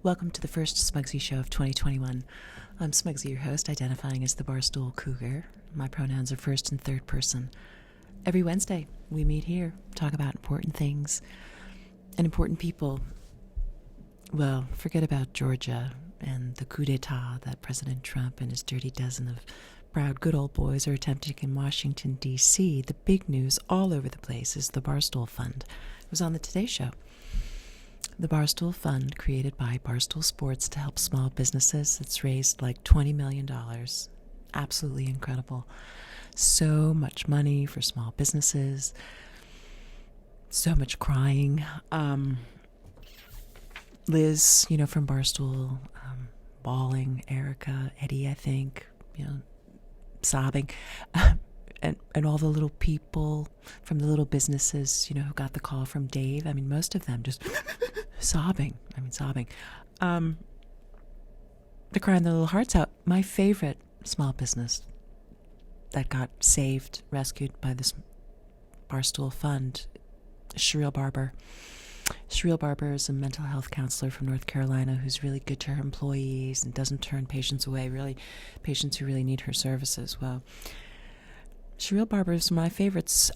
Welcome to the first Smugsy show of 2021. I'm Smugsy, your host, identifying as the Barstool Cougar. My pronouns are first and third person. Every Wednesday, we meet here, talk about important things and important people. Well, forget about Georgia and the coup d'etat that President Trump and his dirty dozen of proud good old boys are attempting in Washington, D.C. The big news all over the place is the Barstool Fund. It was on the Today Show. The Barstool Fund, created by Barstool Sports to help small businesses, it's raised like $20 million. Absolutely incredible. So much money for small businesses. So much crying. Liz, from Barstool, bawling. Erica, Eddie, I think, sobbing. And all the little people from the little businesses, who got the call from Dave. I mean, most of them just sobbing. They're crying their little hearts out. My favorite small business that got saved, rescued by this Barstool Fund, Shereel Barber. Shereel Barber is a mental health counselor from North Carolina who's really good to her employees and doesn't turn patients away, really patients who really need her services. Well, Shereel Barber is my favorites,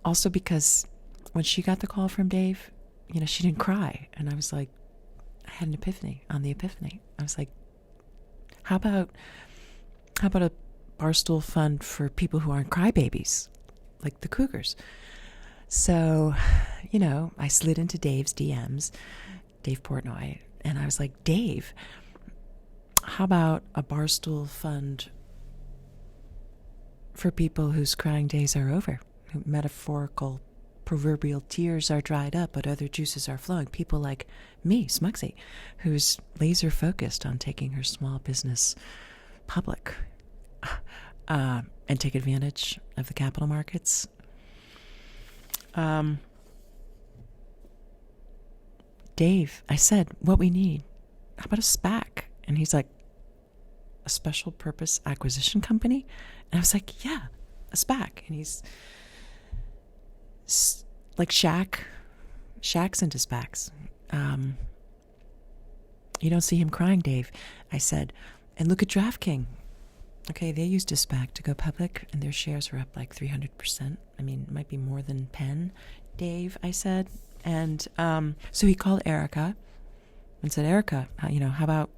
also because when she got the call from Dave, she didn't cry. And I was like, I had an epiphany on the epiphany. I was like, how about a Barstool Fund for people who aren't crybabies, like the Cougars? So, I slid into Dave's DMs, Dave Portnoy, and I was like, Dave, how about a Barstool Fund for people whose crying days are over, whose metaphorical, proverbial tears are dried up, but other juices are flowing. People like me, Smugsy, who's laser focused on taking her small business public and take advantage of the capital markets. Dave, I said, what we need, how about a SPAC? And he's like, a special purpose acquisition company? And I was like, yeah, a SPAC. And he's like Shaq. Shaq's into SPACs. You don't see him crying, Dave. I said, and look at DraftKings. Okay, they used a SPAC to go public, and their shares were up like 300%. I mean, it might be more than Penn, Dave, I said. And so he called Erica and said, Erica, how about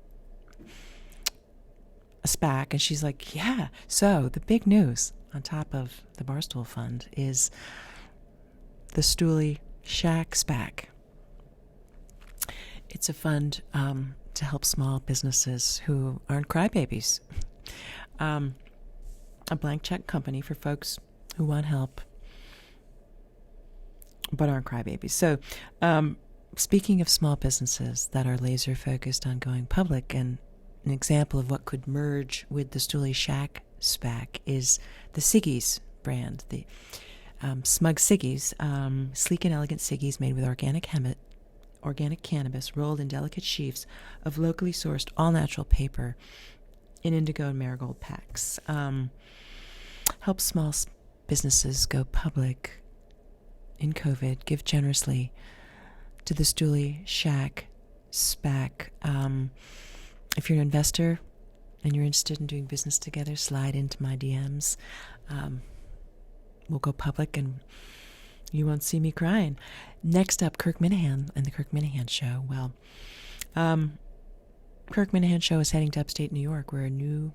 a SPAC? And she's like, yeah. So the big news on top of the Barstool Fund is the Stoolie Shaq SPAC. It's a fund to help small businesses who aren't crybabies. A blank check company for folks who want help but aren't crybabies. So speaking of small businesses that are laser focused on going public, and an example of what could merge with the Stoolie Shaq SPAC is the Ciggies brand, the Smugciggys, sleek and elegant ciggies made with organic cannabis rolled in delicate sheafs of locally sourced all-natural paper in indigo and marigold packs. Help small businesses go public in COVID. Give generously to the Stoolie Shaq SPAC. If you're an investor and you're interested in doing business together, slide into my DMs. We'll go public and you won't see me crying. Next up, Kirk Minihane and the Kirk Minihane Show. Well, Kirk Minihane Show is heading to upstate New York, where a new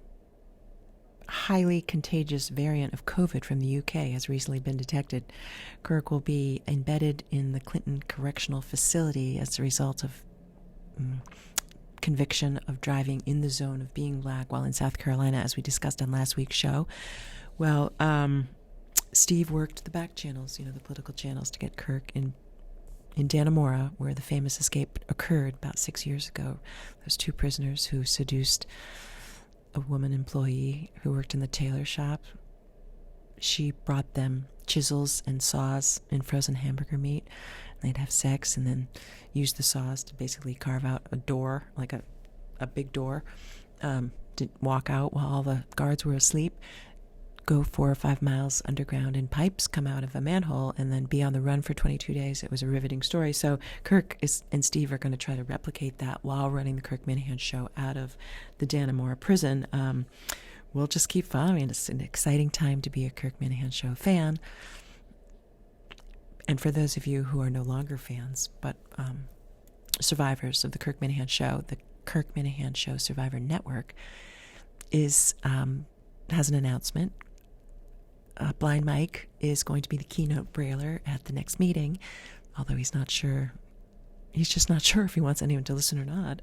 highly contagious variant of COVID from the UK has recently been detected. Kirk will be embedded in the Clinton Correctional Facility as a result of conviction of driving in the zone of being black while in South Carolina, as we discussed on last week's show. Well, Steve worked the back channels, the political channels, to get Kirk in Dannemora, where the famous escape occurred about 6 years ago. Those two prisoners who seduced a woman employee who worked in the tailor shop. She brought them chisels and saws and frozen hamburger meat. They'd have sex and then use the saws to basically carve out a door, like a big door, to walk out while all the guards were asleep. go 4 or 5 miles underground in pipes, come out of a manhole, and then be on the run for 22 days. It was a riveting story. So Kirk and Steve are going to try to replicate that while running the Kirk Minihane Show out of the Dannemora prison. We'll just keep following. It's an exciting time to be a Kirk Minihane Show fan. And for those of you who are no longer fans, but survivors of the Kirk Minihane Show, the Kirk Minihane Show Survivor Network has an announcement. Blind Mike is going to be the keynote brailer at the next meeting, although he's not sure. He's just not sure if he wants anyone to listen or not.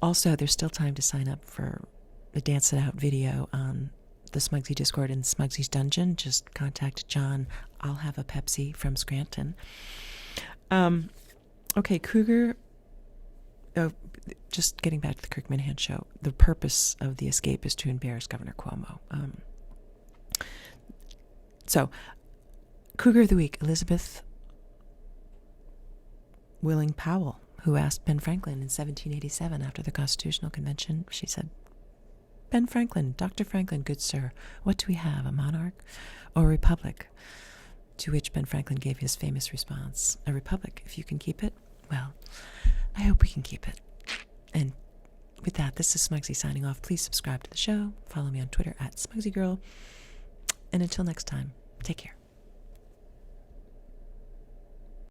Also, there's still time to sign up for the Dance It Out video on the Smugsy Discord and Smugsy's Dungeon. Just contact John. I'll have a Pepsi from Scranton. Okay, Kruger. Just getting back to the Kirk Minihane Show, the purpose of the escape is to embarrass Governor Cuomo. So, Cougar of the Week, Elizabeth Willing Powell, who asked Ben Franklin in 1787 after the Constitutional Convention. She said, Ben Franklin, Dr. Franklin, good sir, what do we have, a monarch or a republic? To which Ben Franklin gave his famous response, a republic, if you can keep it. Well, I hope we can keep it. And with that, this is Smugsy signing off. Please subscribe to the show. Follow me on Twitter @SmugsyGirl. And until next time, take care.